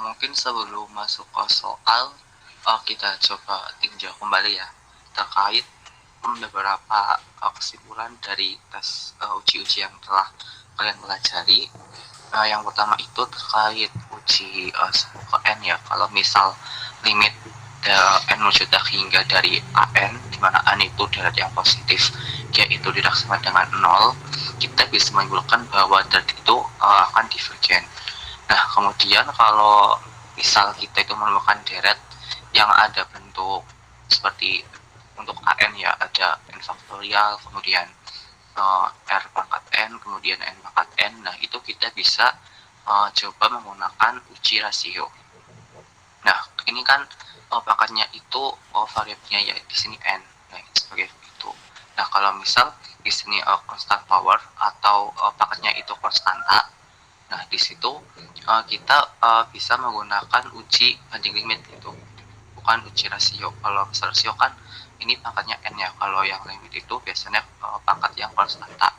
Mungkin sebelum masuk ke soal, kita coba tinjau kembali ya terkait beberapa kesimpulan dari tes uji-uji yang telah kalian pelajari. Yang pertama itu terkait uji ke N ya. Kalau misal limit N menjadi hingga dari AN, di mana N itu deret yang positif, yaitu tidak sama dengan 0, kita bisa menyimpulkan bahwa deret itu akan divergen. Nah, kemudian kalau misal kita itu menemukan deret yang ada bentuk seperti untuk AN ya, ada N faktorial, kemudian R pangkat N, kemudian N pangkat N. Nah, itu kita bisa coba menggunakan uji rasio. Nah, ini kan pangkatnya itu variabelnya ya di sini N. Nah, sebagai itu. Nah, kalau misal di sini constant power atau pangkatnya itu konstanta. Nah, di situ kita bisa menggunakan uji banding limit gitu, bukan uji rasio. Kalau misal rasio kan ini pangkatnya N ya, kalau yang limit itu biasanya pangkat yang konstanta.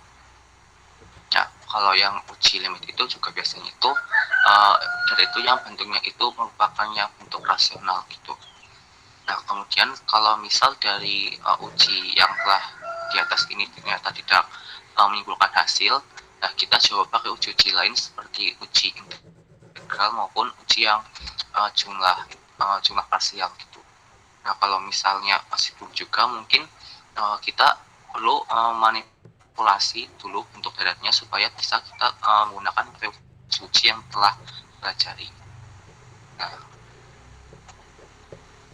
Ya, kalau yang uji limit itu juga biasanya itu dari itu yang bentuknya itu merupakan yang bentuk rasional gitu. Nah, kemudian kalau misal dari uji yang telah di atas ini ternyata tidak menimbulkan hasil, nah kita coba pakai uji-uji lain seperti uji integral maupun uji yang jumlah parsial gitu. Nah, kalau misalnya masih belum juga, mungkin kita perlu manipulasi dulu untuk deretnya supaya bisa kita menggunakan uji yang telah pelajari. Nah,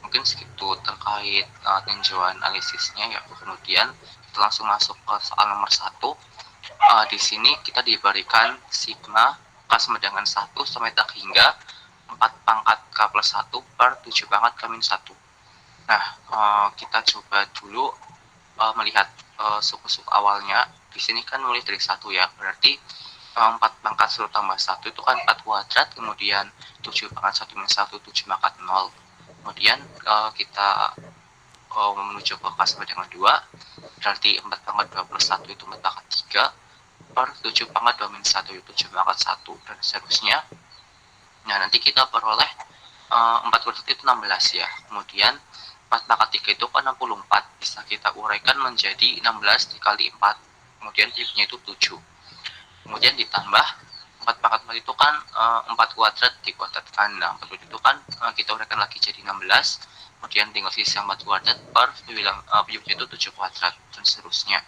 mungkin segitu terkait tinjauan analisisnya ya. Kemudian kita langsung masuk ke soal nomor 1. Di sini kita diberikan sigma K sama dengan 1 sampai tak hingga 4 pangkat K plus 1 per 7 pangkat K min 1. Nah, kita coba dulu melihat suku-suku awalnya. Di sini kan mulai dari 1 ya, berarti 4 pangkat 1 tambah 1 itu kan 4 kuadrat, kemudian 7 pangkat 1 min 1, 7 pangkat 0. Kemudian kita menuju ke K sama dengan 2, berarti 4 pangkat 2 plus 1 itu 4 pangkat 3, per 7 pangkat 2 min 1 itu 7 pangkat 1, dan seterusnya. Nah, nanti kita peroleh 4 kuadrat itu 16 ya. Kemudian 4 pangkat 3 itu kan 64, bisa kita uraikan menjadi 16 dikali 4, kemudian nya itu 7. Kemudian ditambah 4 pangkat 4 itu kan 4 kuadrat dikuadratkan. Nah, 4 kuadrat itu kan kita uraikan lagi jadi 16, kemudian tinggal sisa 4 kuadrat per penyebutnya itu 7 kuadrat, dan seterusnya.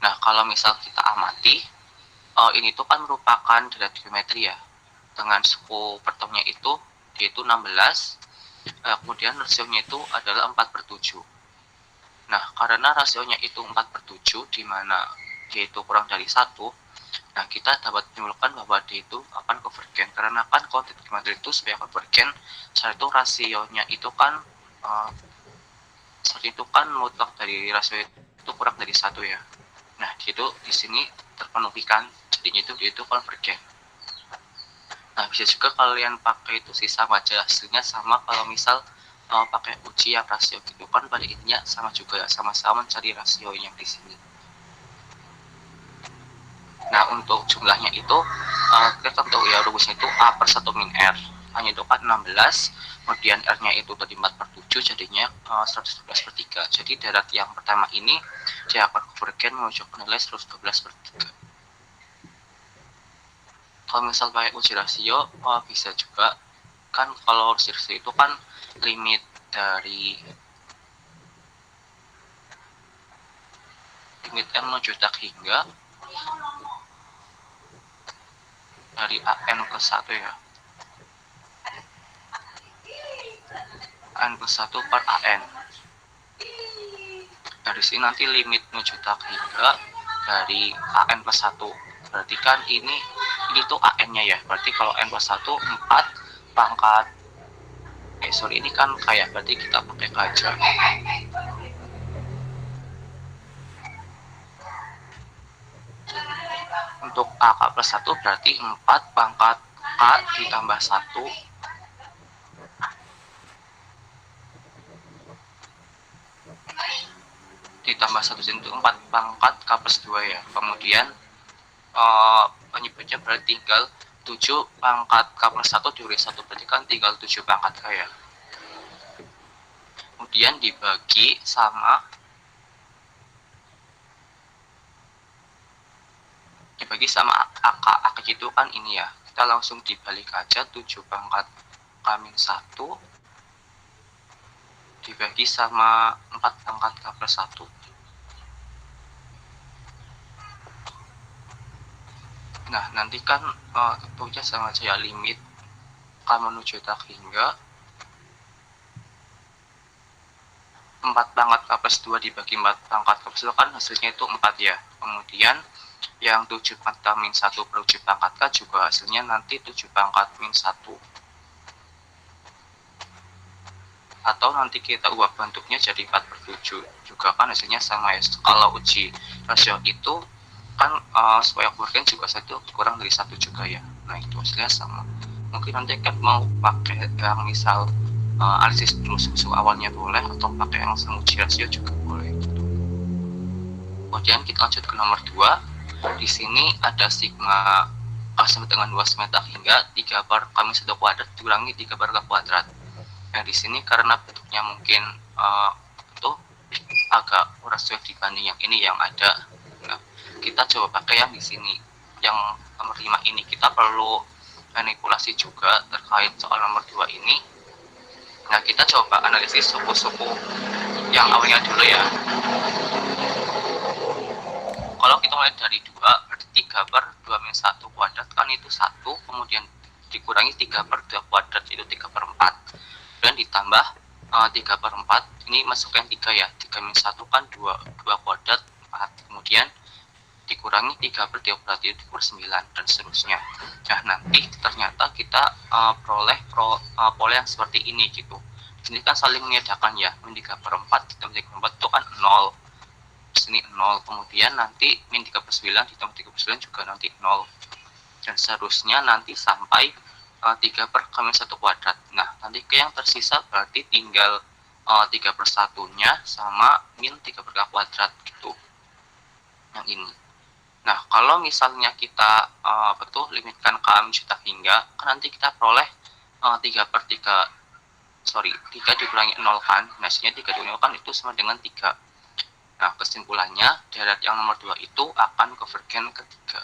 Nah, kalau misal kita amati, ini tuh kan merupakan deret geometri ya, dengan suku pertemuannya itu yaitu 16, kemudian rasionya itu adalah 4/7. Nah, karena rasionya itu 4/7, di mana dia itu kurang dari 1, nah kita dapat menyimpulkan bahwa dia itu akan konvergen. Karena kan kalau geometri itu supaya konvergen, saat itu rasionya itu kan saat itu kan mutlak dari rasio itu kurang dari 1 ya. Nah, itu di sini terpenuhikan, jadinya itu konvergen. Nah, bisa juga kalian pakai itu sisa baca hasilnya sama kalau misal pakai uji yang rasio gitu kan, pada intinya sama juga ya, sama-sama mencari rasio yang di sini. Nah, untuk jumlahnya itu kita tahu ya rumusnya itu A per 1 min R, hanya itu kan 16, kemudian R-nya itu tadi 4/7, jadinya 112/3. Jadi deret yang pertama ini dia akan konvergen menuju ke nilai 112/3. Kalau misal pakai uji rasio, bisa juga kan. Kalau uji rasio itu kan limit dari limit N menuju tak hingga dari AN ke 1 ya, AN plus 1 per AN. Dari sini nanti limit menuju tak hingga dari AN plus 1, berarti kan ini tuh AN nya ya, berarti kalau N plus 1 4 pangkat ini kan kayak, berarti kita pakai aja. Untuk AK plus 1 berarti 4 pangkat K ditambah 1 ditambah 1 itu 4 pangkat K plus 2 ya. Kemudian penyebutnya berarti tinggal 7 pangkat K plus 1 dikurangi 1 berarti kan tinggal 7 pangkat K ya. Kemudian dibagi sama AK itu kan ini ya, kita langsung dibalik aja 7 pangkat K min 1 dibagi sama 4 pangkat K plus 1. Nah nanti kan tentunya sama aja ya, limit K menuju tak hingga 4 pangkat K plus 2 dibagi 4 pangkat K plus 2 kan hasilnya itu 4 ya. Kemudian yang 7 pangkat min 1 per 7 pangkat K juga hasilnya nanti 7 pangkat min 1. Atau nanti kita ubah bentuknya jadi 4 per 7 juga kan hasilnya sama ya. Kalau uji rasio itu kan supaya kemudian juga satu kurang dari 1 juga ya. Nah itu hasilnya sama. Mungkin nanti kan mau pakai yang misal analisis dulu susu awalnya boleh, atau pakai yang langsung uji rasio juga boleh gitu. Kemudian kita lanjut ke nomor 2. Di sini ada sigma K sama dengan 2 sama tak hingga 3 per K min 1 kuadrat dikurangi 3 per K kuadrat. Nah di sini karena bentuknya mungkin itu agak kurang sesuai dibanding yang ini yang ada. Nah, kita coba pakai yang di sini, yang nomor 5 ini. Kita perlu manipulasi juga terkait soal nomor 2 ini. Nah kita coba analisis suku-suku yang awalnya dulu ya. Kalau kita mulai dari 2, berarti 3 per 2 min 1 kuadrat kan itu 1, kemudian dikurangi 3 per 2 kuadrat itu 3 per 4, dan ditambah 3 per 4, ini masuk yang 3 ya, 3 min 1 kan 2 kuadrat 4, kemudian dikurangi 3 per 3 kuadrat itu 3 per 9, dan seterusnya. Nah nanti ternyata kita peroleh pola yang seperti ini gitu. Ini kan saling menyedakan ya, min 3 per 4 ditambah 3 per 4 itu kan 0, sini 0, kemudian nanti min 3 per 9 ditambah 3 per 9 juga nanti 0, dan seterusnya nanti sampai 3 per K min 1 kuadrat. Nah nanti ke yang tersisa berarti tinggal 3 per 1 nya sama min 3 per K kuadrat gitu, yang ini. Nah kalau misalnya kita limitkan K min tak hingga, kan nanti kita peroleh 3 dikurangi 0 kan, nah hasilnya 3 dikurangi 0 kan itu sama dengan 3. Nah kesimpulannya deret yang nomor 2 itu akan konvergen ke 3.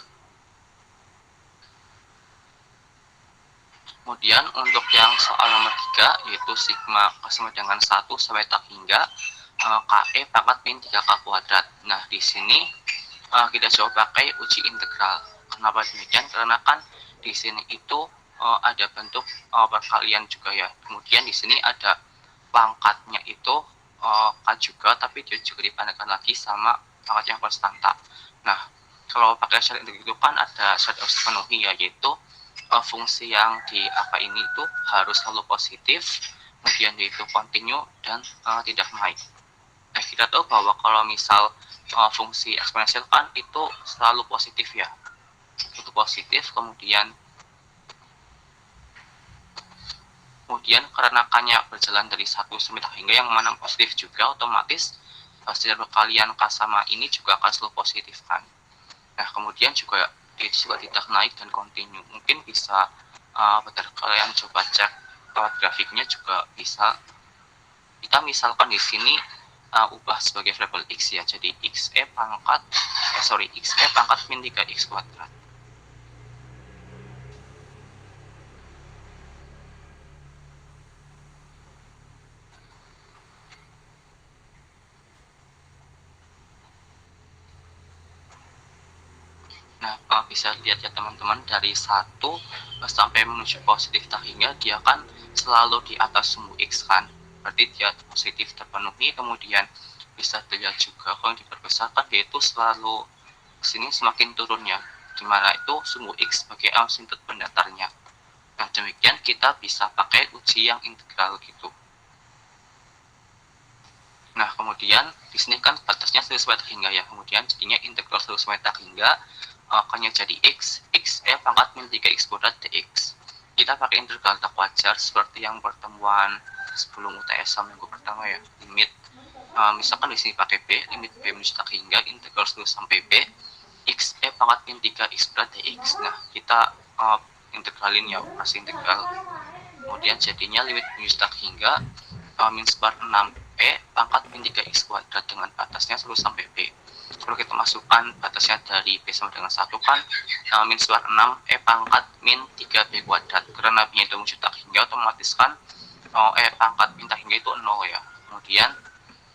Kemudian untuk yang soal nomor 3 yaitu sigma K sama dengan 1 sampai tak hingga KE pangkat min 3K kuadrat. Nah di sini kita coba pakai uji integral. Kenapa demikian? Karena kan di sini itu ada bentuk perkalian juga ya. Kemudian di sini ada pangkatnya itu K juga, tapi dia juga dipandangkan lagi sama pangkat yang konstanta. Nah kalau pakai syarat integral itu kan ada syarat harus dipenuhi ya, yaitu fungsi yang di AK ini itu harus selalu positif, kemudian yaitu kontinu dan tidak naik. Nah kita tahu bahwa kalau misal fungsi eksponensial kan itu selalu positif ya, itu positif, kemudian karena K-nya berjalan dari 1 sampai tak hingga yang mana positif juga, otomatis secara perkalian K sama ini juga akan selalu positif kan. Nah kemudian juga itu juga tidak naik dan kontinu. Mungkin bisa kalian coba cek lewat grafiknya juga bisa. Kita misalkan di sini ubah sebagai variabel x ya, jadi xe pangkat min 3x kuadrat. Nah, bisa lihat ya teman-teman, dari 1 sampai menuju positif tak hingga dia kan selalu di atas sumbu X kan, berarti dia positif terpenuhi. Kemudian bisa dilihat juga kalau diperbesar kan dia itu selalu kesini semakin turunnya, dimana itu sumbu X sebagai asymptot pendatarnya. Nah demikian kita bisa pakai uji yang integral gitu. Nah kemudian di sini kan batasnya 1 sampai tak hingga ya, kemudian jadinya integral 1 sampai tak hingga akannya jadi x pangkat min 3x kuadrat dx. Kita pakai integral tak wajar seperti yang pertemuan sebelum UTS minggu pertama ya, limit misalkan di sini pakai b, limit b menuju tak hingga integral 1 sampai b xe pangkat min 3x kuadrat dx. Nah kita integralin ya, operasi integral. Kemudian jadinya limit menjutak hingga min sebar 6e pangkat min 3x kuadrat dengan batasnya 1 sampai b. Kalau kita masukkan batasnya dari b sama dengan 1 kan min sebar 6e pangkat min 3b kuadrat. Karena b itu menjutak hingga, otomatis kan pangkat min hingga itu 0 ya. Kemudian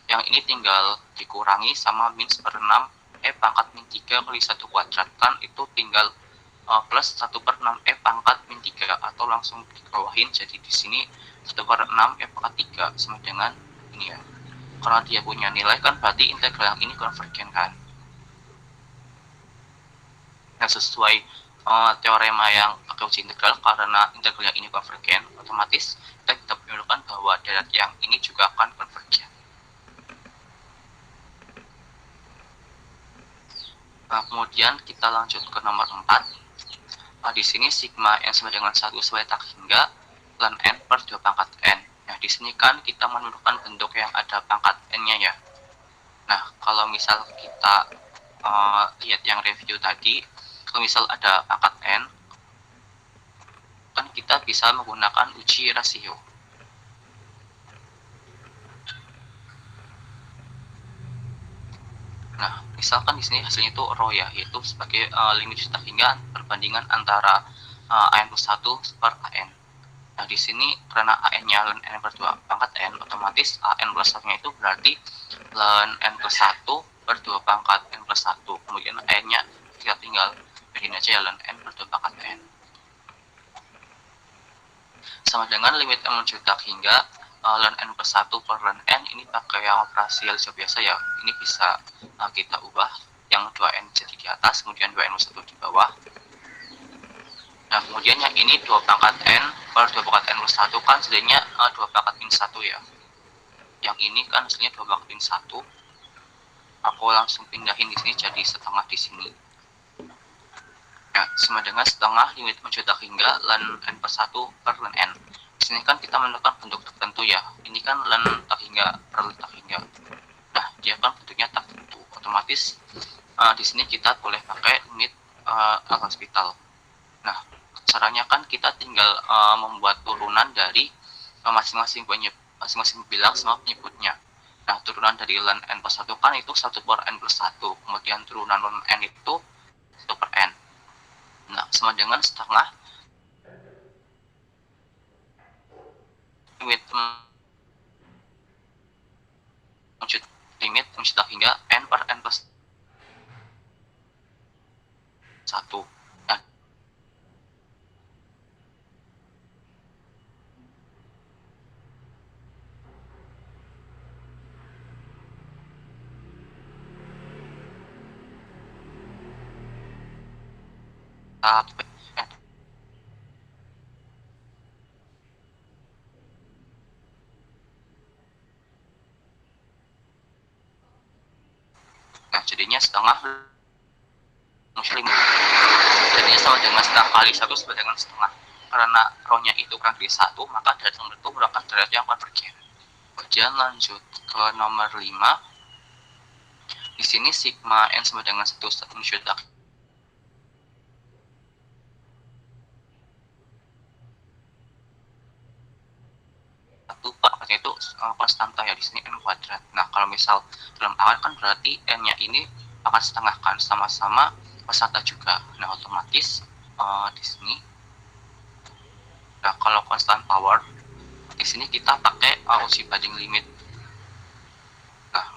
yang ini tinggal dikurangi sama min sebar 6e pangkat min 3 kali 1 kuadrat, kan itu tinggal plus 1 per 6e pangkat min 3, atau langsung dibawahin jadi di sini 1 per 6e pangkat 3 sama dengan ini ya. Karena dia punya nilai kan berarti integral yang ini konvergen kan. Nah, sesuai teorema yang pakai uji integral, karena integral yang ini konvergen, otomatis kita bisa menunjukkan bahwa deret yang ini juga akan konvergen. Nah, kemudian kita lanjut ke nomor 4. Di sini sigma n sama dengan 1 sebagai tak hingga ln n per 2 pangkat n. Nah, di sini kan kita menunjukkan bentuk yang ada pangkat n-nya ya. Nah, kalau misal kita lihat yang review tadi, kalau misal ada pangkat n, kan kita bisa menggunakan uji rasio. Nah, misalkan di sini hasilnya itu rho ya, yaitu sebagai limit jutak hingga perbandingan antara an plus 1 per an. Nah, di sini karena an-nya ln n per 2 pangkat n, otomatis an plus 1-nya itu berarti ln n plus 1 per 2 pangkat n plus 1. Kemudian an-nya kita tinggal bikin aja ya ln n per 2 pangkat n. Sama dengan limit n menjutak hingga ln n plus 1 per ln n, ini pakai yang operasi aljabar biasa ya. Ini bisa kita ubah yang 2n jadi di atas, kemudian 2n plus 1 di bawah. Nah, kemudian yang ini 2 pangkat n per 2 pangkat n plus 1 kan sebenarnya 2 pangkat min 1 ya. Yang ini kan hasilnya 2 pangkat min 1. Aku langsung pindahin di sini jadi setengah di sini. Nah, sama dengan setengah limit menjutak hingga ln n plus 1 per ln n. Di sini kan kita menentukan bentuk tertentu ya. Ini kan ln tak hingga per ln tak hingga. Nah, dia kan bentuknya tak tentu. Otomatis di sini kita boleh pakai limit hospital. Nah, caranya kan kita tinggal membuat turunan dari masing-masing bilang sama penyebutnya. Nah, turunan dari ln n plus 1 kan itu 1 per n plus 1. Kemudian turunan ln n itu 1 per n. Nah, sama dengan setengah limit menjutak hingga n per n plus 1. Nah, jadinya setengah muslim. Jadinya sama dengan setengah kali 1 sama dengan setengah. Karena rho-nya itu kan dari 1, maka deret nomor itu merupakan deret yang konvergen. Kemudian lanjut ke nomor 5. Di sini sigma n sama dengan 1 menjutak itu konstanta ya, di sini n kuadrat. Nah, kalau misal dalam awal kan berarti n-nya ini akan setengahkan, sama-sama konstanta juga. Nah, otomatis di sini, nah kalau constant power di sini kita pakai uji banding limit. Nah,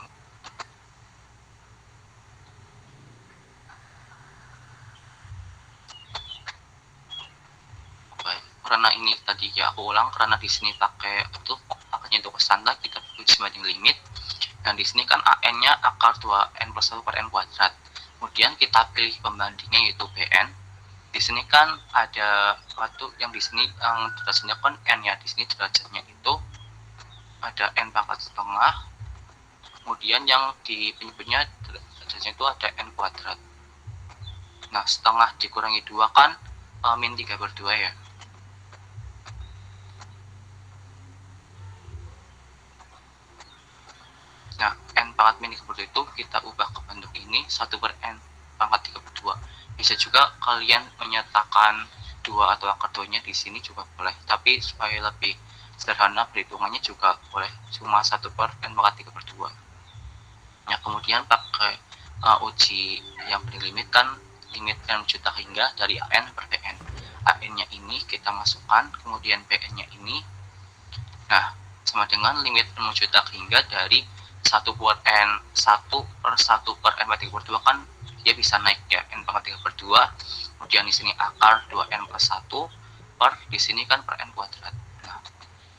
baik, karena ini tadi ya aku ulang, karena di sini pakai itu akarnya itu konstanta, kita uji banding limit. Dan di sini kan an-nya akar 2n plus 1 per n kuadrat. Kemudian kita pilih pembandingnya yaitu bn. Di sini kan ada waktu yang di sini yang derajatnya kan n ya. Di sini derajatnya itu ada n pangkat setengah. Kemudian yang di penyebutnya derajatnya itu ada n kuadrat. Nah, setengah dikurangi 2 kan min 3 per 2 ya. Nah, n pangkat min 3 per 2 itu kita ubah ke bentuk ini 1 per n pangkat 3 per 2. Bisa juga kalian menyatakan 2 atau akar 2-nya di sini juga boleh, tapi supaya lebih sederhana perhitungannya juga boleh cuma 1 per n pangkat 3 per 2. Nah, kemudian pakai uji yang berlimit kan limit n menuju tak hingga dari an per bn. An-nya ini kita masukkan, kemudian bn-nya ini. Nah, sama dengan limit n menuju tak hingga dari 1 per n 1 per 1 per n pangkat 3 per 2 kan dia bisa naik ya, n pangkat 3 per 2. Kemudian di sini akar 2n per 1 per di sini kan per n kuadrat. Nah,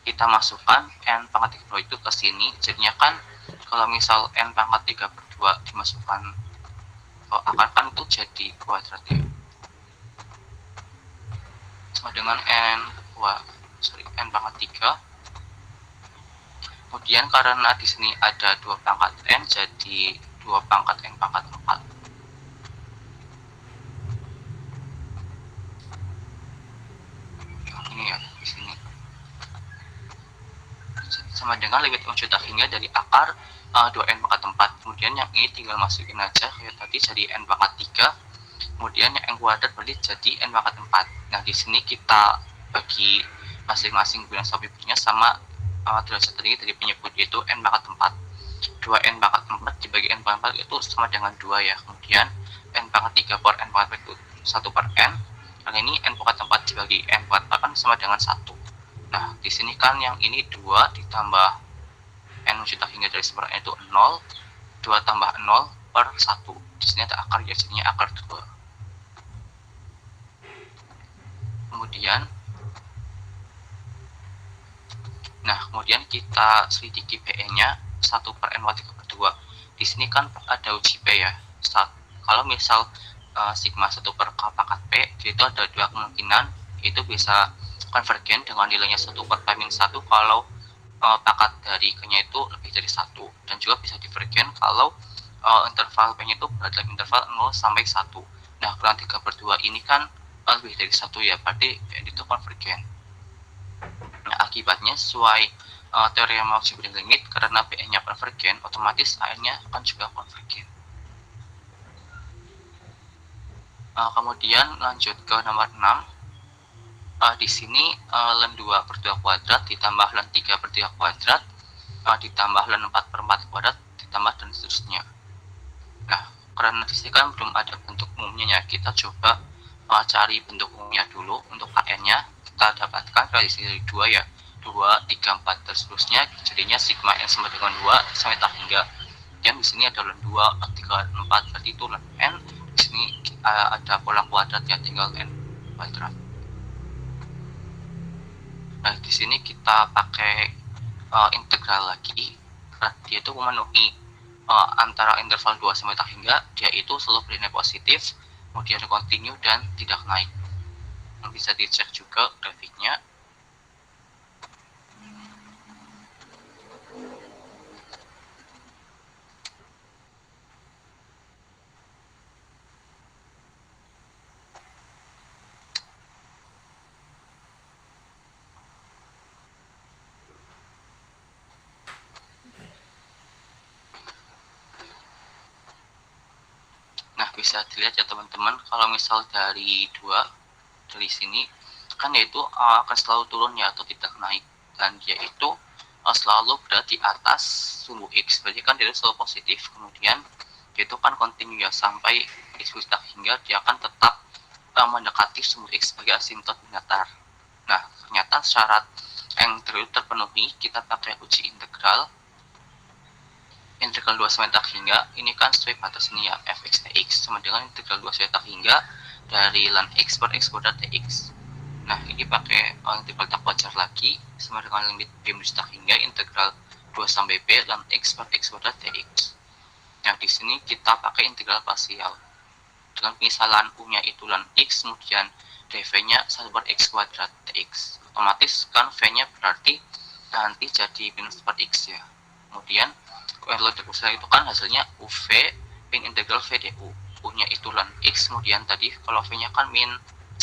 kita masukkan n pangkat 3 per 2 itu ke sini, jadinya kan kalau misal n pangkat 3 per 2 dimasukkan ke akar kan itu jadi kuadrat ya, sama dengan n pangkat 3. Kemudian karena di sini ada 2 pangkat n, jadi 2 pangkat n pangkat 4. Ini ya, di sini. Sama dengan limit menuju tak hingga dari akar 2n pangkat 4. Kemudian yang ini tinggal masukin aja kayak tadi jadi n pangkat 3. Kemudian yang n kuadrat berarti jadi n pangkat 4. Nah, di sini kita bagi masing-masing bilangan sopirnya sama derajat tinggi dari penyebut, yaitu n pangkat 4. 2n pangkat 4 dibagi n pangkat 4 itu sama dengan 2 ya. Kemudian n pangkat 3 per n pangkat 4 itu 1 per n. Kali ini n pangkat 4 dibagi n pangkat 4 kan sama dengan 1. Nah, di sini kan yang ini 2 ditambah n menuju tak hingga dari seperempat itu 0, 2 tambah 0 per 1. Di sini ada akar, ya jadinya akar 2. Kemudian kita selidiki PE-nya 1 per n pangkat 3 per 2. Di sini kan ada uji P ya. Kalau misal sigma 1 per K pangkat P, itu ada 2 kemungkinan, itu bisa konvergen dengan nilainya 1 per K-1 kalau pangkat dari K-nya itu lebih dari 1, dan juga bisa divergen kalau interval P-nya itu berada dalam interval 0 sampai 1. Nah, kalau 3 per 2 ini kan lebih dari 1 ya, berarti PN itu konvergen. Nah, akibatnya sesuai teorema algebra limit, karena PN-nya konvergen, otomatis AN-nya akan juga konvergen. Kemudian lanjut ke nomor 6. Di sini ln 2 per 2 kuadrat ditambah ln 3 per 3 kuadrat ditambah ln 4 per 4 kuadrat ditambah dan seterusnya. Nah, karena di sini kan belum ada bentuk umumnya ya, kita coba cari bentuk umumnya dulu. Untuk AN-nya kita dapatkan dari sini 2 ya, 2, 3, 4 dan seterusnya, jadinya sigma n sama dengan 2 sampai tak hingga. Dan di sini ada ln 2, 3, 4, berarti itu ln n. Di sini ada pola kuadrat ya, tinggal n kuadrat. Nah, di sini kita pakai integral lagi, karena dia itu memenuhi antara interval 2 sampai tak hingga, dia itu selalu bernilai positif, kemudian kontinu dan tidak naik. Bisa dicek juga grafiknya. Nah, bisa dilihat ya teman-teman, kalau misal dari sini kan yaitu akan selalu turun ya atau tidak naik, dan dia itu selalu berada di atas sumbu X, berarti kan dia itu selalu positif. Kemudian dia itu kan kontinu ya sampai X tak hingga dia akan tetap mendekati sumbu X sebagai asimtot datar. Nah, ternyata syarat yang terpenuhi, kita pakai uji integral 2 sampai tak hingga, ini kan sesuai batas ini ya, fx dx sama dengan integral 2 sampai tak hingga dari ln x per x kuadrat dx. Nah, ini pakai integral tak wajar lagi sama dengan limit b menuju tak hingga integral 2 sampai b ln x per x kuadrat dx. Nah, di sini kita pakai integral parsial dengan pemisalan u-nya itu ln x, kemudian dv-nya 1 per x kuadrat dx. Otomatis kan v-nya berarti nanti jadi minus per x ya. Kemudian kalau integral itu kan hasilnya UV min integral V du. U-nya itu ln X, kemudian tadi kalau V-nya kan min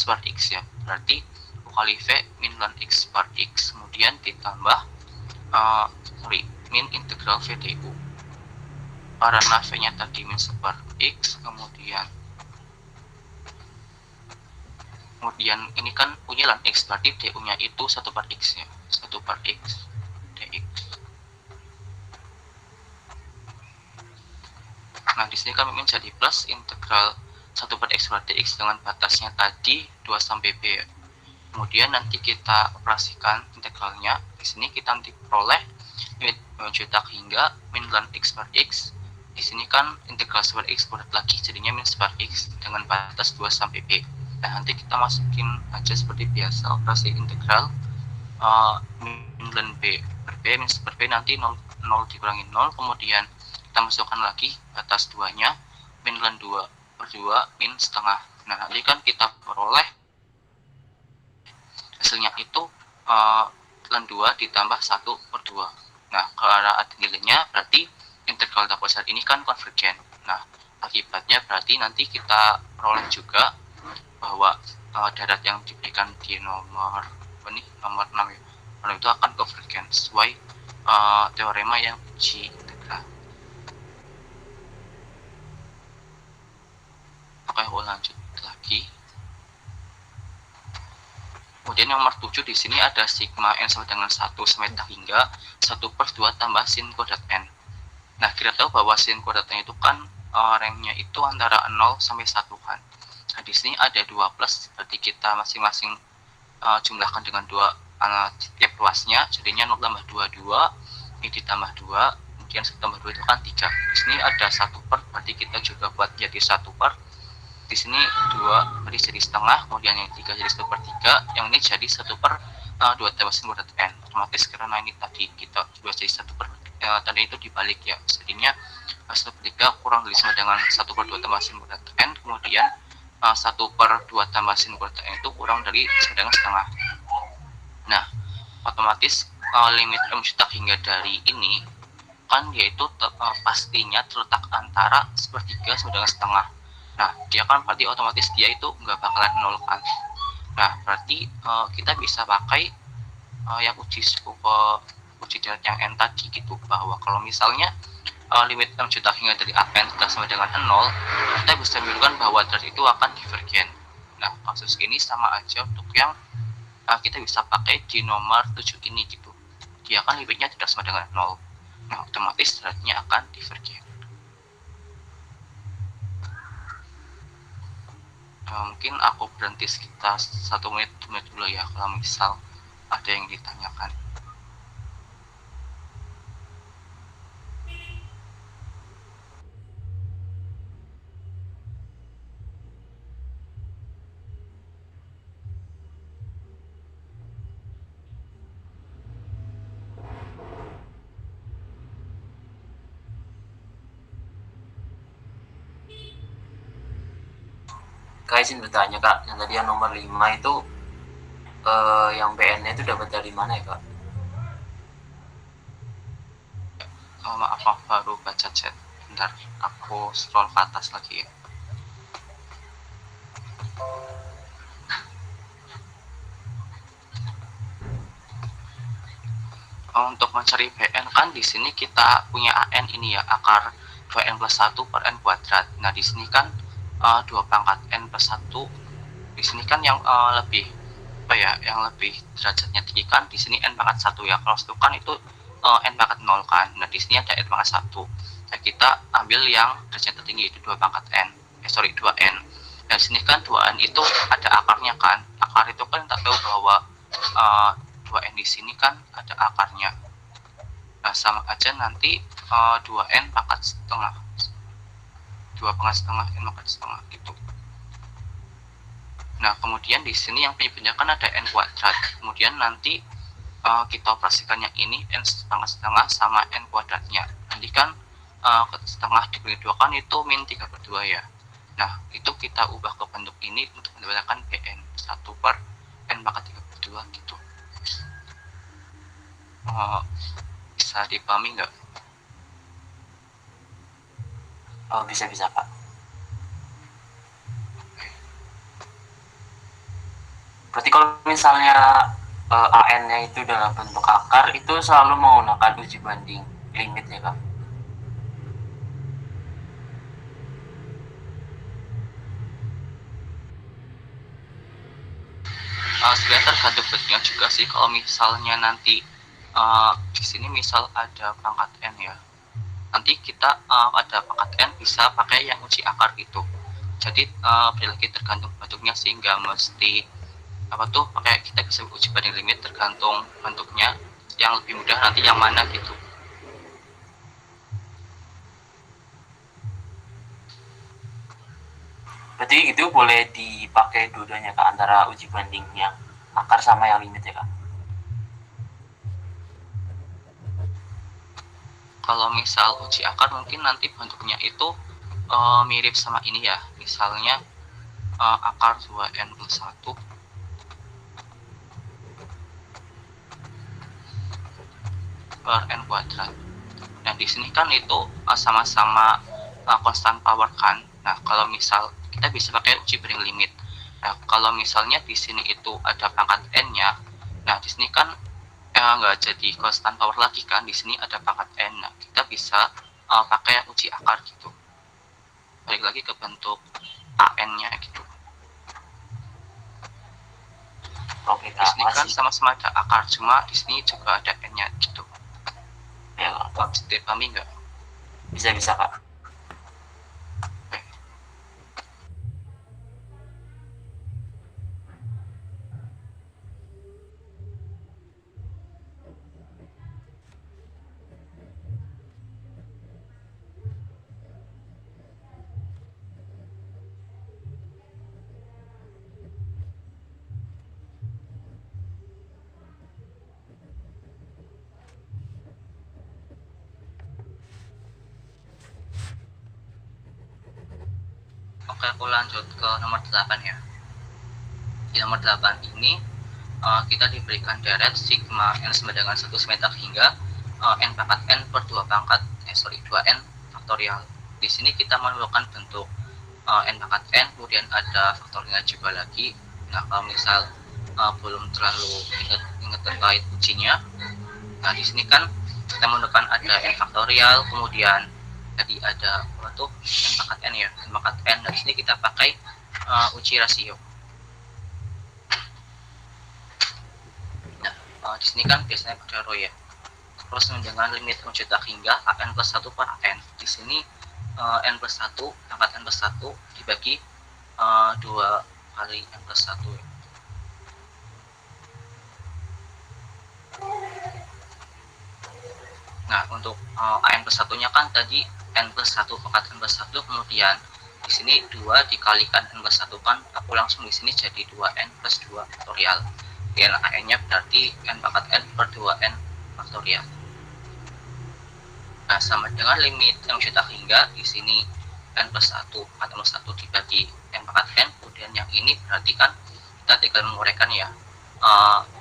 per X ya. Berarti U kali V min ln X per X, kemudian ditambah min integral V du. Karena V-nya tadi min per X, kemudian Kemudian ini kan U-nya ln X, berarti DU-nya itu 1 per X ya. 1 per X dx. Nah, di sini kami menjadi plus integral 1 per X per dx dengan batasnya tadi 2 sampai B ya. Kemudian nanti kita operasikan integralnya. Di sini kita nanti peroleh limit mencetak hingga min ln X per X. Di sini kan integral per X kuadrat lagi, jadinya min per X dengan batas 2 sampai B. Nah, nanti kita masukin aja seperti biasa operasi integral min ln B per B, min per B nanti 0 dikurangi 0, kemudian kita masukkan lagi batas 2 nya min ln 2 per 2 min setengah. Nah, nanti kan kita peroleh hasilnya itu ln 2 ditambah 1 per 2. Nah, ke arah nilainya berarti integral dasar ini kan konvergen. Nah, akibatnya berarti nanti kita peroleh juga bahwa darat yang diberikan di nomor 6 ya, itu akan konvergen sesuai teorema yang uji integral. Oke, aku lanjut lagi. Kemudian nomor 7 di sini ada sigma n sama dengan 1 sampai hingga 1 per 2 tambah sin kuadrat n. Nah, kita tahu bahwa sin kuadratnya itu kan rangenya itu antara 0 sampai 1 kan. Nah, di sini ada 2 plus, berarti kita masing-masing jumlahkan dengan 2 tiap luasnya, jadinya 0 tambah 2, 2, ini ditambah 2, kemudian 1 tambah 2 itu kan 3. Di sini ada 1 per, berarti kita juga buat jadi 1 per. Di sini 2 berarti jadi setengah, kemudian yang 3 jadi 1 per 3, yang ini jadi 1 per 2 tambah sin kuadrat n. Otomatis karena ini tadi kita juga jadi 1 per, tadi itu dibalik ya, jadinya 1 per 3 kurang dari sama dengan 1 per 2 tambah sin kuadrat n, kemudian 1 per 2 tambah sin kuadrat n itu kurang dari sama dengan setengah. Nah, otomatis limit mencetak hingga dari ini kan yaitu pastinya terletak antara sepertiga sama dengan setengah. Nah, dia kan berarti otomatis dia itu nggak bakalan nol kan. Nah, berarti kita bisa pakai yang uji darat yang n tadi gitu, bahwa kalau misalnya limit mencetak hingga dari AN tidak sama dengan 0, kita bisa menunjukkan bahwa darat itu akan divergen. Nah, kasus ini sama aja untuk yang kita bisa pakai di nomor 7 ini gitu. Dia kan limitnya tidak sama dengan 0. Nah, otomatis daratnya akan divergen. Mungkin aku berhenti sekitar 1 menit dulu ya, kalau misal ada yang ditanyakan. Kak izin bertanya Kak, yang tadi yang nomor 5 itu yang BN-nya itu dapat dari mana ya Kak? Maaf, aku baru baca chat. Bentar, aku scroll ke atas lagi ya. Untuk mencari BN kan di sini kita punya AN ini ya, akar 2n plus 1 per n kuadrat. Nah, di sini kan 2 pangkat n plus 1. Di sini kan yang lebih yang lebih derajatnya tinggi kan di sini n pangkat 1 ya. Kalau itu kan itu n pangkat 0 kan. Nah, di sini ada n pangkat 1. Nah, kita ambil yang derajat tertinggi itu 2 pangkat n. 2n. Nah, di sini kan 2n itu ada akarnya kan. Akar itu kan tak tahu bahwa 2n di sini kan ada akarnya. Nah, sama aja nanti 2n pangkat setengah. 2 pangkat setengah n pangkat setengah gitu. Nah, kemudian di sini yang penyebutnya kan ada n kuadrat. Kemudian nanti kita operasikan yang ini n pangkat setengah sama n kuadratnya. Nanti kan setengah dibagi 2 kan itu min 3 per 2 ya. Nah, itu kita ubah ke bentuk ini untuk mendapatkan Bn 1 per n pangkat 3 per 2 gitu. Bisa dipahami nggak? Oh, bisa Kak. Berarti kalau misalnya AN-nya itu dalam bentuk akar, itu selalu menggunakan uji banding limit ya Kak? Sebenarnya tergantung bentuknya juga sih. Kalau misalnya nanti di sini misal ada pangkat n ya, nanti kita ada pangkat n bisa pakai yang uji akar gitu. Jadi lagi tergantung bentuknya, sehingga mesti apa tuh pakai, kita bisa uji banding limit tergantung bentuknya, yang lebih mudah nanti yang mana gitu. Berarti itu boleh dipakai dua-duanya Kak, antara uji banding yang akar sama yang limit ya Kak? Kalau misal uji akar mungkin nanti bentuknya itu mirip sama ini ya, misalnya akar 2n plus 1 per n kuadrat. Nah di sini kan itu sama-sama konstan power kan. Nah kalau misal kita bisa pakai uji banding limit. Nah kalau misalnya di sini itu ada pangkat n-nya, nah di sini kan nggak jadi konstan power lagi kan, di sini ada pangkat n. Nah kita bisa pakai uji akar gitu, balik lagi ke bentuk an-nya gitu. Oke Di Kak, sini kan sama-sama ada akar, cuma di sini juga ada n-nya gitu. Ya Kak. Bisa dipahami nggak? Bisa Kak. Oke, aku lanjut ke nomor 8 ya. Di nomor 8 ini kita diberikan deret sigma n sama dengan 1 simeter hingga n pangkat n per 2 pangkat 2n faktorial. Di sini kita menemukan bentuk n pangkat n, kemudian ada faktorialnya juga lagi. Nah kalau misal belum terlalu ingat terkait ujinya, nah di sini kan kita menemukan ada n faktorial, kemudian tadi ada apa tuh n pangkat n ya, n pangkat n. Nah di sini kita pakai uji rasio. Di sini kan biasanya pakai rho ya. Terus dengan limit mencetak hingga n plus 1 per n. Di sini n plus 1, pangkat n plus 1 dibagi 2 kali n plus 1 ya. Nah untuk n plus 1 nya kan tadi n plus 1 pangkat n plus 1, kemudian di sini 2 dikalikan n plus 1 kan, aku langsung di sini jadi 2n plus 2 faktorial. Dan n-nya berarti n pangkat n per 2n faktorial. Nah sama dengan limit yang mencetak hingga, di sini n plus 1 pangkat n plus 1 dibagi n pangkat n, kemudian yang ini berarti kan kita tinggal menguraikan ya,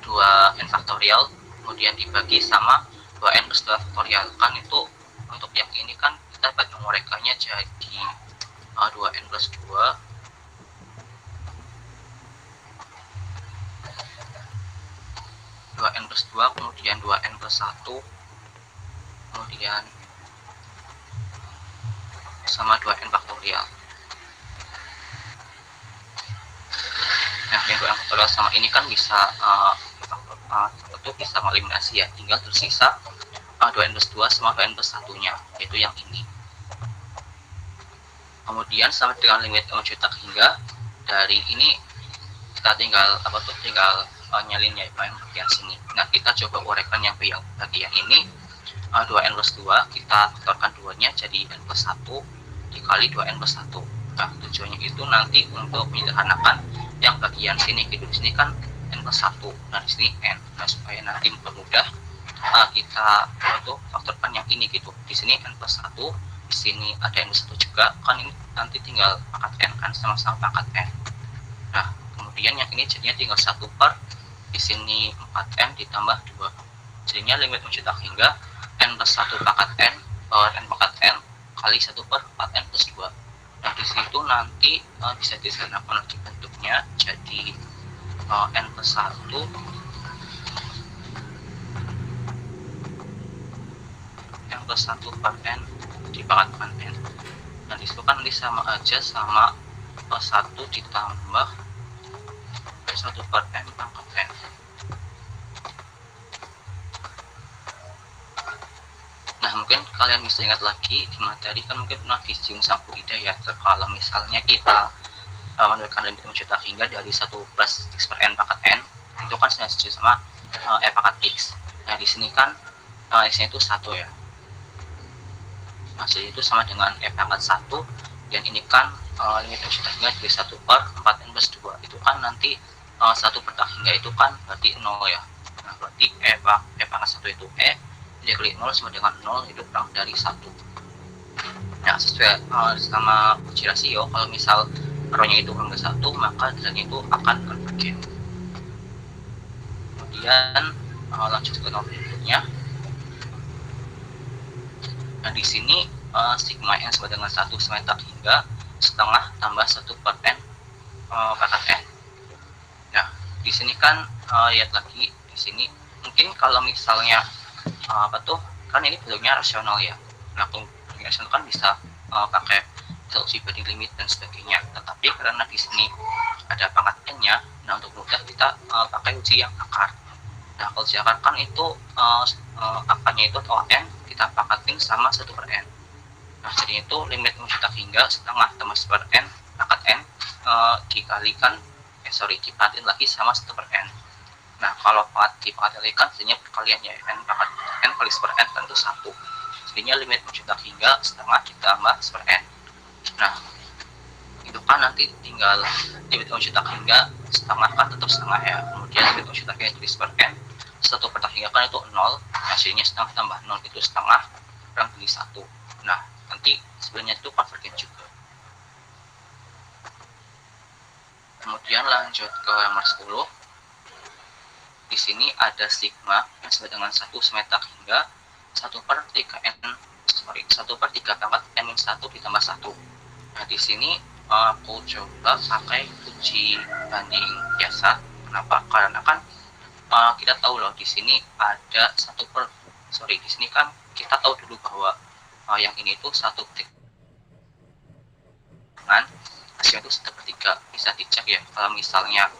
2n faktorial kemudian dibagi sama 2n plus 2 faktorial kan, itu untuk yang ini kan kita dapat menguraikannya jadi 2n plus 2 2n plus 2 kemudian 2n plus 1 kemudian sama 2n faktorial. Nah yang 2n faktorial sama ini kan bisa itu bisa mengeliminasi ya, tinggal tersisa 2n plus 2 sama 2n plus 1 nya, yaitu yang ini. Kemudian sama dengan limit mencetak hingga, dari ini kita tinggal nyalin ya yang bagian sini. Nah kita coba uraikan yang bagian ini, 2n plus 2 kita faktorkan 2 nya jadi n plus 1 dikali 2n plus 1. Nah tujuannya itu nanti untuk menyederhanakan yang bagian sini gitu. Di sini kan n plus 1, nah di sini n. Nah supaya nanti mempermudah kita faktorkan yang ini gitu. Di sini n plus 1, di sini ada n plus 1 juga kan, ini nanti tinggal pangkat n kan, sama-sama pangkat n. Nah kemudian yang ini jadinya tinggal 1 per, di sini 4n ditambah 2, jadinya limit mencetak hingga n plus 1 pangkat n per n pangkat n kali 1 per 4n plus 2. Nah di situ nanti bisa disederhanakan lagi bentuknya jadi n plus 1 n plus 1 per n dipangkatkan n. Nah disitu kan nanti sama aja sama 1 ditambah 1 per n pangkat kalian bisa ingat lagi di materi kan mungkin pernah disinggung sama Bu Ida ya, kalau misalnya kita menentukan limit mencetak hingga dari 1 plus x per n pangkat n itu kan sesuai sama e pangkat x. Nah di sini kan x-nya itu 1 ya, hasil itu sama dengan e pangkat 1, dan ini kan limit mencetak hingga dari 1 per 4n plus 2 itu kan nanti 1 per tak hingga itu kan berarti 0 ya. Nah berarti e pangkat 1 itu e dikali 0 sama dengan 0 itu kurang dari 1. Nah sesuai sama uji rasio, kalau misal rho-nya itu kurang dari 1 maka nilainya itu akan konvergen. Kemudian lanjut ke nomor berikutnya. Nah di sini sigma n sama dengan 1 sama tak hingga setengah tambah 1 per n pangkat n. Nah di sini kan lihat lagi di sini, mungkin kalau misalnya kan ini bentuknya rasional ya. Nah bentuknya rasional kan bisa pakai uji banding limit dan sebagainya, tetapi karena di sini ada pangkat n-nya, nah untuk mudah kita pakai uji yang akar. Nah kalau uji akar kan itu akarnya itu atau n kita pangkatin sama 1 per n. Nah jadi itu limit mencetak hingga setengah tambah 1 per n pangkat n dikalikan dipangkatin lagi sama 1 per n. Nah kalau dipangkatin lagi kan jadinya perkaliannya n pangkat n kali 1 per n tentu 1, jadinya limit mencetak hingga setengah ditambah 1 per n. Nah itu kan nanti tinggal limit mencetak hingga setengah kan tetap setengah ya, kemudian limit mencetak hingga jadi 1 per n, 1 per tak hingga kan itu 0, hasilnya setengah tambah 0 itu setengah kurang dari 1. Nah nanti sebenarnya itu konvergen juga. Kemudian lanjut ke nomor 10. Di sini ada sigma yang sama dengan 1 sama tak hingga 1 per 3 pangkat n-1 ditambah 1. Nah di sini aku coba pakai uji banding biasa. Kenapa? Karena kan kita tahu loh di sini ada di sini kan kita tahu dulu bahwa yang ini itu 1 dengan hasilnya itu 1 per 3. Bisa dicek ya, kalau misalnya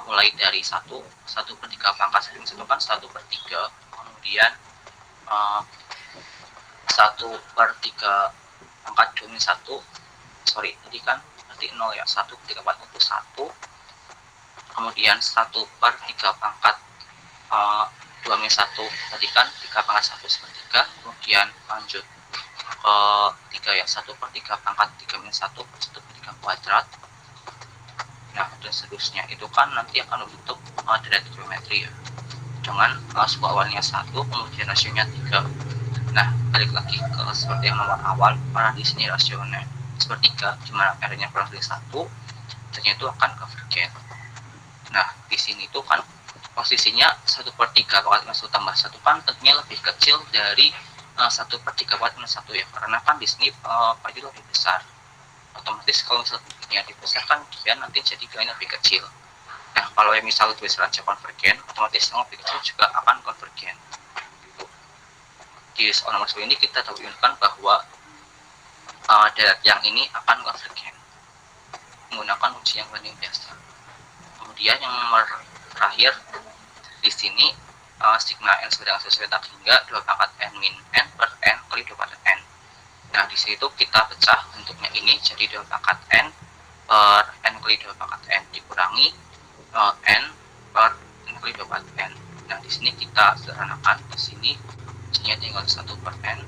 mulai dari 1 per 3 pangkat 1 kan 1 per 3, kemudian 1 per 3 pangkat 2 min 1, tadi kan berarti 0 ya, 1 per 3 pangkat itu 1, kemudian 1 per 3 pangkat 2 min 1 tadi kan 3 pangkat 1 per 3, kemudian lanjut ke 3 ya, 1 per 3 pangkat 3 min 1 1 per 3 kuadrat. Nah dan seterusnya itu kan nanti akan membentuk derajat geometri ya, dengan sebuah awalnya 1 kemudian rasionya 3. Nah balik lagi ke seperti yang nomor awal, karena di sini rasionya sepertiga dimana R-nya kurang dari 1, ternyata itu akan konvergen. Nah di sini itu kan posisinya 1 per 3 pangkat 1 tambah 1 kan tentunya lebih kecil dari 1 per 3 pangkat 1 ya, karena kan di sini pasti lebih besar. Otomatis kalau misalnya dibesarkan dia nanti jadi nilainya lebih kecil. Nah kalau yang misal lebih besar aja konvergen, otomatis yang lebih kecil juga akan konvergen. Di soal nomor 10 ini kita tunjukkan bahwa derajat yang ini akan konvergen menggunakan uji yang banding biasa. Kemudian yang nomor terakhir di sini sigma n sama dengan sesuai tak hingga 2 pangkat n min n per n kali 2 pangkat n. Nah di situ kita pecah bentuknya ini jadi 2 pangkat n per n kali 2 pangkat n dikurangi n per n kali 2 pangkat n. Nah di sini kita sederhanakan, di sini jadinya tinggal 1 per n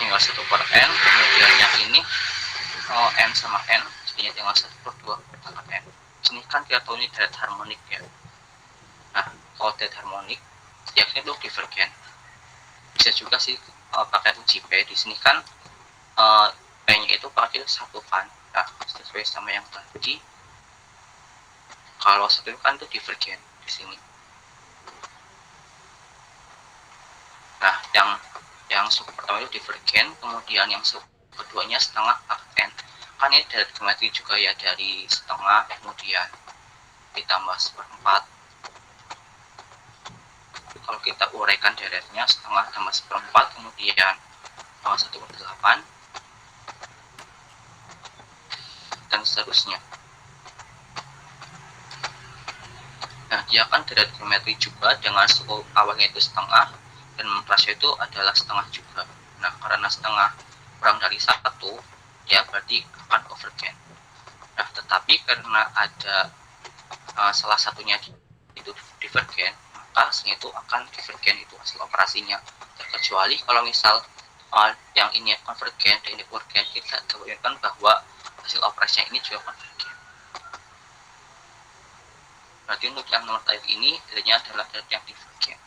tinggal 1 per n, kemudian yang ini n sama n jadinya tinggal 1 per 2 pangkat n. Sini kan kita tahu ini derajat harmonik ya. Nah kalau derajat harmonik setiapnya itu divergen. Bisa juga sih pakai uji P. Di sini kan P-nya itu pakai 1 kan. Nah sesuai sama yang tadi, kalau 1 kan itu divergen di sini. Nah yang suku pertama itu divergen, kemudian yang suku keduanya setengah pangkat n. Kan ini dari geometri juga ya, dari setengah kemudian ditambah 1/4. Kalau kita uraikan derajatnya setengah tambah 1/4 kemudian 1/8 dan seterusnya. Nah, dia kan tidak trigonometri juga dengan suku awalnya itu setengah dan rasio itu adalah setengah juga. Nah, karena setengah kurang dari satu, ya berarti akan overgen. Nah, tetapi karena ada salah satunya itu divergen, maka hasilnya itu akan divergen, itu hasil operasinya. Terkecuali kalau misal yang ini konvergen dan ini konvergen, kita bayangkan bahwa hasil operasinya ini juga konvergen. Berarti untuk yang nomor type ini nilainya adalah yang divergen.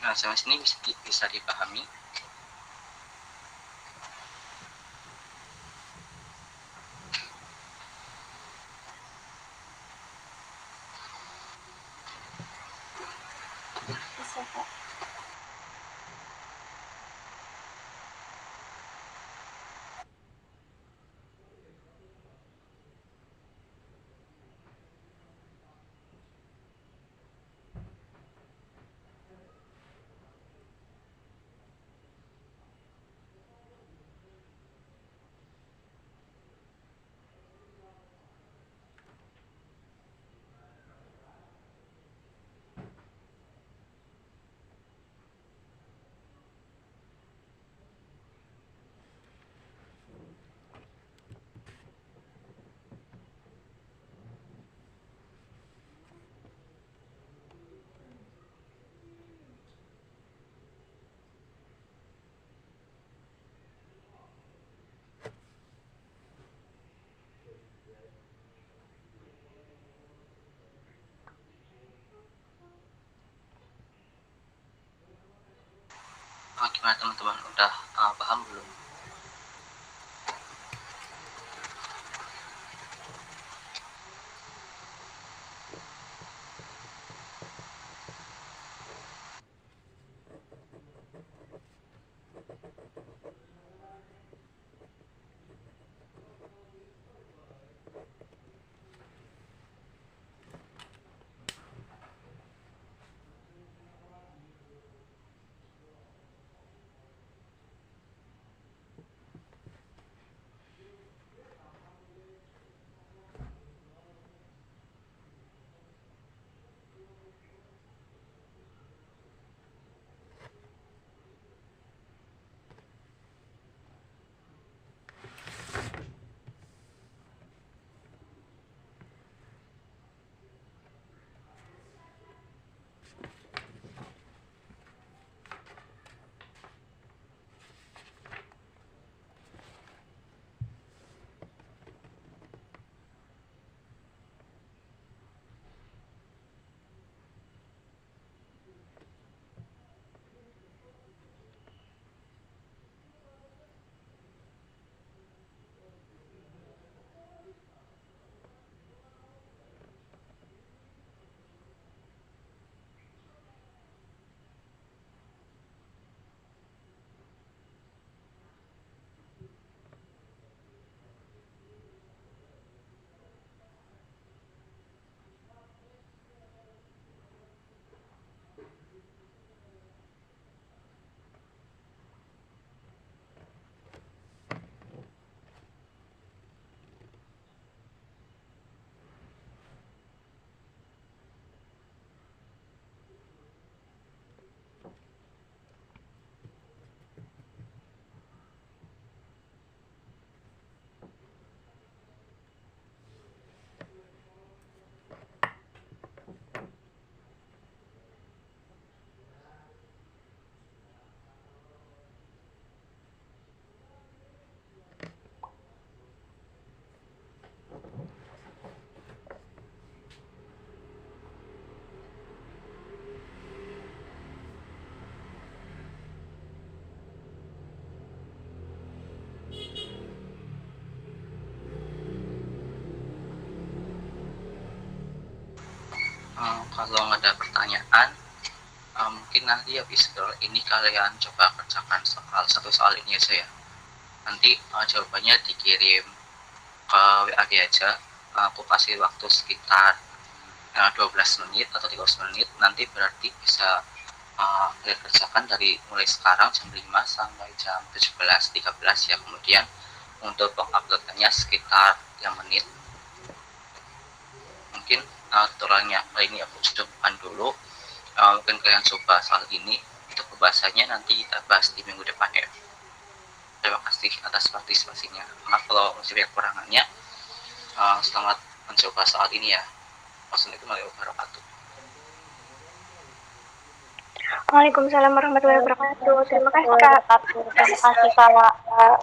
Nah, sampai sini bisa dipahami. Bisa, Kak. Gimana teman-teman, udah paham belum? Kalau nggak ada pertanyaan, mungkin nanti habis ini kalian coba kerjakan satu soal ini aja ya. Nanti jawabannya dikirim ke WA aja. Aku kasih waktu sekitar 12 menit atau 13 menit. Nanti berarti bisa kalian kerjakan dari mulai sekarang jam 5 sampai jam 17.13 ya. Kemudian untuk penguploadannya sekitar 3 menit. mungkin aturannya kali ini aku cukupkan dulu. Mungkin kalian coba soal ini. Untuk pembahasannya nanti kita bahas di minggu depan ya. Terima kasih atas partisipasinya. Maaf kalau masih banyak kekurangannya. Selamat mencoba soal ini ya. Wassalamualaikum warahmatullahi wabarakatuh. Waalaikumsalam warahmatullahi wabarakatuh. Terima kasih Kak. Terima kasih Kak.